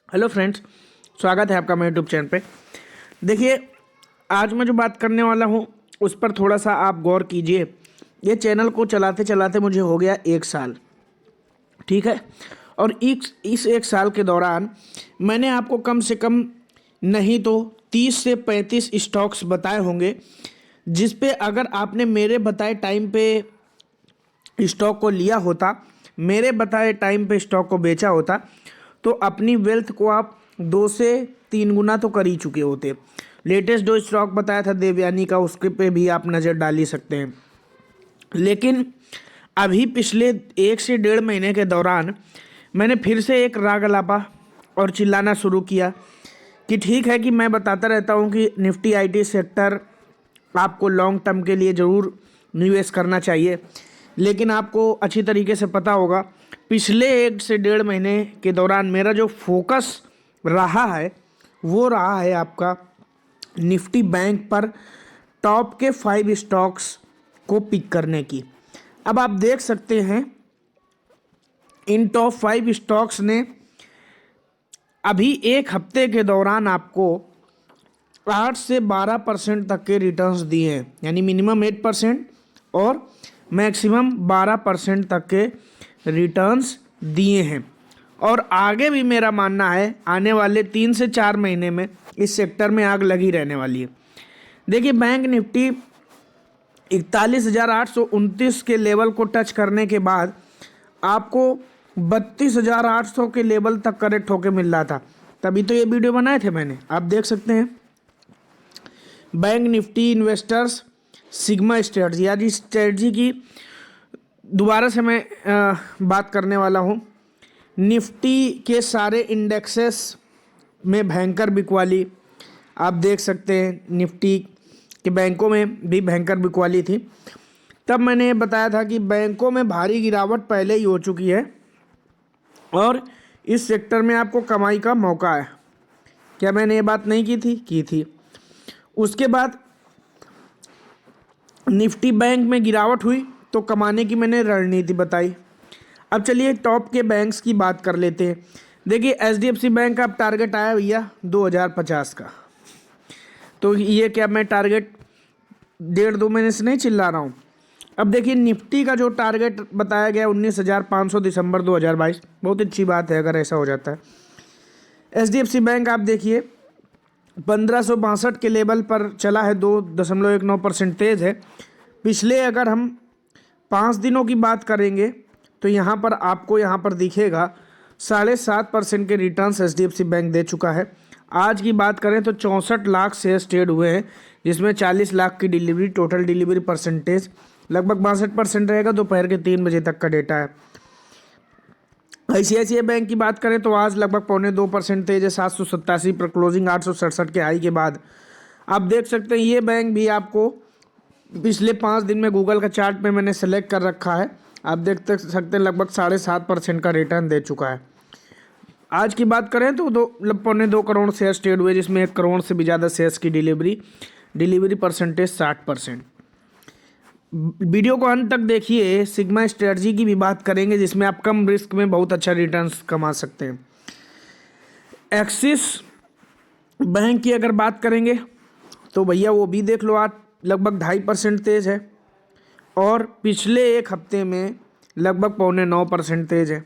Hello friends, स्वागत है आपका मेरे यूट्यूब चैनल पे। देखिए, आज मैं जो बात करने वाला हूँ उस पर थोड़ा सा आप गौर कीजिए। ये चैनल को चलाते चलाते मुझे हो गया 1 साल, ठीक है। और इस 1 साल के दौरान मैंने आपको कम से कम नहीं तो 30 से 35 स्टॉक्स बताए होंगे, जिस पे अगर आपने मेरे बताए टाइम पे स्टॉक को लिया होता, मेरे बताए टाइम पे स्टॉक को बेचा होता, तो अपनी वेल्थ को आप 2 से 3 गुना तो कर ही चुके होते। लेटेस्ट जो स्टॉक बताया था देवयानी का, उसके पे भी आप नज़र डाल ही सकते हैं। लेकिन अभी पिछले 1 से 1.5 महीने के दौरान मैंने फिर से एक राग अलापा और चिल्लाना शुरू किया कि ठीक है कि मैं बताता रहता हूँ कि निफ्टी आईटी सेक्टर आपको लॉन्ग टर्म के लिए ज़रूर निवेश करना चाहिए। लेकिन आपको अच्छी तरीके से पता होगा, पिछले 1 से 1.5 महीने के दौरान मेरा जो फोकस रहा है वो रहा है आपका निफ्टी बैंक पर टॉप के 5 स्टॉक्स को पिक करने की। अब आप देख सकते हैं इन टॉप 5 स्टॉक्स ने अभी एक हफ्ते के दौरान आपको 8 से 12% तक के रिटर्न्स दिए हैं, यानी मिनिमम 8% और मैक्सिमम 12% तक के रिटर्न्स दिए हैं। और आगे भी मेरा मानना है आने वाले 3 से 4 महीने में इस सेक्टर में आग लगी रहने वाली है। देखिए, बैंक निफ्टी 41,829 के लेवल को टच करने के बाद आपको 32,800 के लेवल तक करेक्ट होके मिल रहा था। तभी तो ये वीडियो बनाए थे मैंने, आप देख सकते हैं। Bank Nifty investors sigma strategy, आज इस स्ट्रेटजी की दोबारा से मैं बात करने वाला हूँ। निफ्टी के सारे इंडेक्सेस में भयंकर बिकवाली आप देख सकते हैं। निफ्टी के बैंकों में भी भयंकर बिकवाली थी। तब मैंने ये बताया था कि बैंकों में भारी गिरावट पहले ही हो चुकी है और इस सेक्टर में आपको कमाई का मौका है। क्या मैंने ये बात नहीं की थी। उसके बाद निफ्टी बैंक में गिरावट हुई तो कमाने की मैंने रणनीति बताई। अब चलिए टॉप के बैंक्स की बात कर लेते हैं। देखिए, एचडीएफसी बैंक का अब टारगेट आया भैया 2050 का। तो ये क्या मैं टारगेट 1.5-2 महीने से नहीं चिल्ला रहा हूँ। अब देखिए, निफ्टी का जो टारगेट बताया गया 19,500 दिसंबर 2022, बहुत अच्छी बात है अगर ऐसा हो जाता है। एचडीएफसी बैंक आप देखिए 1562 के लेवल पर चला है, 2.19% तेज है। पिछले अगर हम 5 दिनों की बात करेंगे तो यहाँ पर आपको यहाँ पर दिखेगा 7.5% के रिटर्न्स एचडीएफसी बैंक दे चुका है। आज की बात करें तो 64 लाख शेयर्स ट्रेड हुए हैं, जिसमें 40 लाख की डिलीवरी, टोटल डिलीवरी परसेंटेज लगभग 62% रहेगा। दोपहर के 3 बजे तक का डेटा है। आईसीआईसीआई बैंक की बात करें तो आज लगभग 0.25% तेज है, 787 पर क्लोजिंग, 867 के हाई के बाद। आप देख सकते हैं ये बैंक भी आपको पिछले 5 दिन में गूगल का चार्ट पे मैंने सेलेक्ट कर रखा है, आप देख सकते हैं लगभग 7.5% का रिटर्न दे चुका है। आज की बात करें तो 2.25 करोड़ शेयर्स ट्रेड हुए, जिसमें 1 करोड़ से भी ज़्यादा शेयर्स की डिलीवरी परसेंटेज 60%। वीडियो को अंत तक देखिए। सिग्मा स्ट्रेटजी की भी बात करेंगे, जिसमें आप कम रिस्क में बहुत अच्छा रिटर्न्स कमा सकते हैं। एक्सिस बैंक की अगर बात करेंगे तो भैया वो भी देख लो, आज लगभग 2.5% तेज है और पिछले एक हफ्ते में लगभग 0.9% तेज है।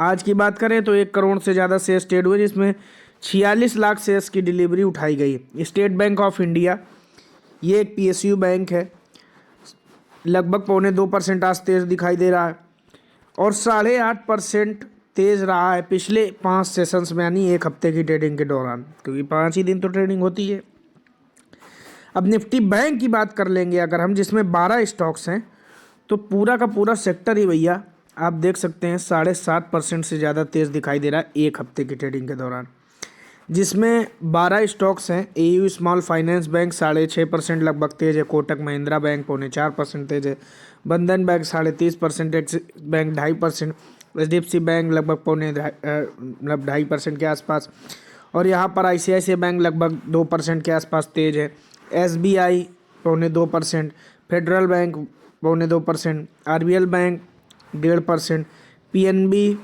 आज की बात करें तो 1 करोड़ से ज़्यादा शेयर्स ट्रेड हुए, जिसमें 46 लाख शेयर्स की डिलीवरी उठाई गई। स्टेट बैंक ऑफ इंडिया, ये एक पीएसयू बैंक है, लगभग 0.2% आज तेज दिखाई दे रहा है और 8.5% तेज रहा है पिछले 5 सेशंस में, यानी एक हफ्ते की ट्रेडिंग के दौरान, क्योंकि 5 ही दिन तो ट्रेडिंग होती है। अब निफ्टी बैंक की बात कर लेंगे अगर हम, जिसमें 12 स्टॉक्स हैं, तो पूरा का पूरा सेक्टर ही भैया आप देख सकते हैं 7.5% से ज़्यादा तेज़ दिखाई दे रहा है एक हफ्ते की ट्रेडिंग के दौरान। जिसमें 12 स्टॉक्स हैं। एयू स्मॉल फाइनेंस बैंक 6.5% लगभग तेज है, कोटक महिंद्रा बैंक 0.4% तेज है, बंधन bank 30.5%, axis bank 2.5%, HDFC bank लगभग 2.5% के आसपास, और यहाँ पर आईसीआईसीआई बैंक लगभग 2% के आसपास तेज है, SBI 0.2%, federal bank 0.2%, RBL bank 1.5%, PNB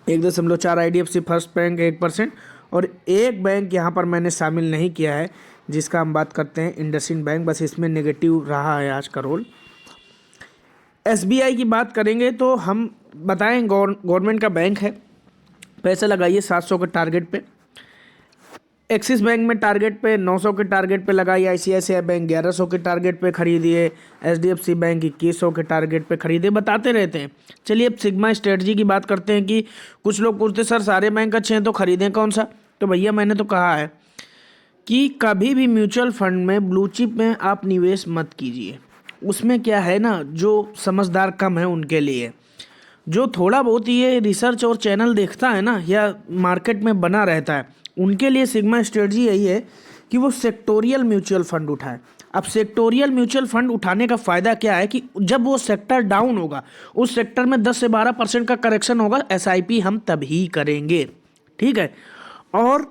1.4 IDFC first bank 1%, और एक बैंक यहाँ पर मैंने शामिल नहीं किया है जिसका हम बात करते हैं इंडसइंड बैंक, बस इसमें नेगेटिव रहा है आज का रोल। SBI की बात करेंगे तो हम बताएं गवर्नमेंट का बैंक है, पैसा लगाइए 700 के टारगेट पे। एक्सिस बैंक में टारगेट पे 900 के टारगेट पे लगाइए, ICICI बैंक 1100 के टारगेट पे खरीदिए, HDFC बैंक 2100 के टारगेट पे खरीदिए, बताते रहते हैं। चलिए अब सिग्मा स्ट्रेटजी की बात करते हैं कि कुछ लोग पूछते सर सारे बैंक अच्छे हैं तो खरीदें कौन सा। तो भैया मैंने तो कहा है कि कभी भी म्यूचुअल फंड में ब्लू चिप में आप निवेश मत कीजिए। उसमें क्या है ना, जो समझदार कम है उनके लिए, जो थोड़ा बहुत ये रिसर्च और चैनल देखता है ना या मार्केट में बना रहता है, उनके लिए सिग्मा स्ट्रेटजी यही है कि वो सेक्टोरियल म्यूचुअल फंड उठाए। अब सेक्टोरियल म्यूचुअल फंड उठाने का फ़ायदा क्या है कि जब वो सेक्टर डाउन होगा, उस सेक्टर में 10 से 12% का करेक्शन होगा, SIP हम तभी करेंगे, ठीक है। और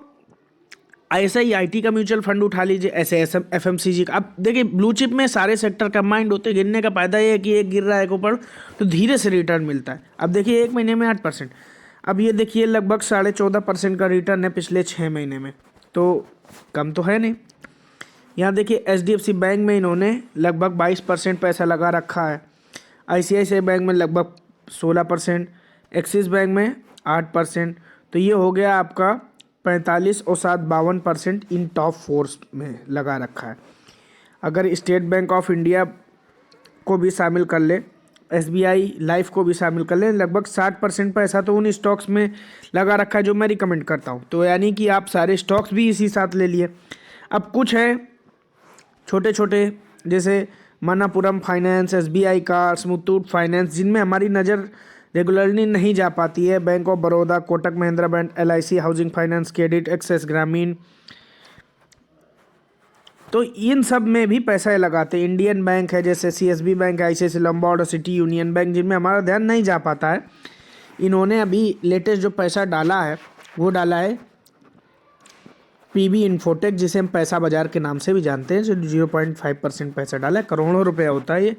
ऐसा ही IT का म्यूचुअल फंड उठा लीजिए, ऐसे FMCG का। अब देखिए ब्लू चिप में सारे सेक्टर कंबाइंड होते, गिरने का फायदा ये है कि एक गिर रहा है एक ऊपर तो धीरे से रिटर्न मिलता है। अब देखिए 1 महीने में 8%, अब ये देखिए लगभग 14.5% का रिटर्न है पिछले 6 महीने में, तो कम तो है नहीं। यहाँ देखिए HDFC बैंक में इन्होंने लगभग 22% पैसा लगा रखा है, ICICI बैंक में लगभग 16%, एक्सिस बैंक में 8%, तो ये हो गया आपका 45 और 7 52% इन टॉप 4 में लगा रखा है। अगर स्टेट बैंक ऑफ इंडिया को भी शामिल कर ले, SBI लाइफ को भी शामिल कर ले, लगभग 60% पैसा तो उन स्टॉक्स में लगा रखा है जो मैं रिकमेंड करता हूँ। तो यानी कि आप सारे स्टॉक्स भी इसी साथ ले लिए। अब कुछ है छोटे छोटे जैसे Manappuram finance, SBI cards, Muthoot finance, जिनमें हमारी नज़र रेगुलरली नहीं जा पाती है, bank of Baroda, Kotak Mahindra bank, LIC housing finance, credit, access Grameen, तो इन सब में भी पैसा लगाते हैं। इंडियन बैंक है जैसे CSB बैंक है, ICICI लंबार्ड और सिटी यूनियन बैंक, जिनमें हमारा ध्यान नहीं जा पाता है। इन्होंने अभी लेटेस्ट जो पैसा डाला है वो डाला है PB इन्फोटेक, जिसे हम पैसा बाजार के नाम से भी जानते हैं, जो 0.5% पैसा डाला है, करोड़ों रुपया होता है ये।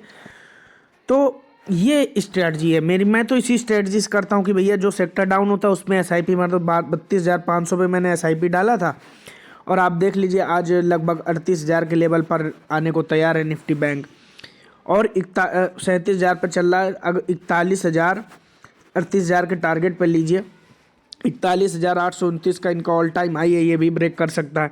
तो ये स्ट्रेटजी है मेरी, मैं तो इसी स्ट्रेटजी से करता हूँ कि भैया जो सेक्टर डाउन होता है उसमें SIP, मतलब 32,500 पे मैंने SIP डाला था, और आप देख लीजिए आज लगभग 38,000 के लेवल पर आने को तैयार है निफ्टी बैंक, और 37,000 पर चल रहा है। अगर 41,000 38,000 के टारगेट पर लीजिए, 41,829 का इनका ऑल टाइम हाई है, ये भी ब्रेक कर सकता है।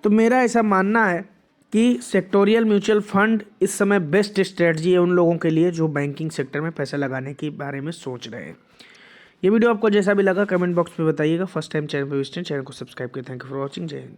तो मेरा ऐसा मानना है कि सेक्टोरियल म्यूचुअल फंड इस समय बेस्ट स्ट्रेटजी है उन लोगों के लिए जो बैंकिंग सेक्टर में पैसा लगाने के बारे में सोच रहे हैं। ये वीडियो आपको जैसा भी लगा कमेंट बॉक्स में बताइएगा। फर्स्ट टाइम चैनल पर विजिट, चैनल को सब्सक्राइब करें। Thank you for watching. जय हिंद।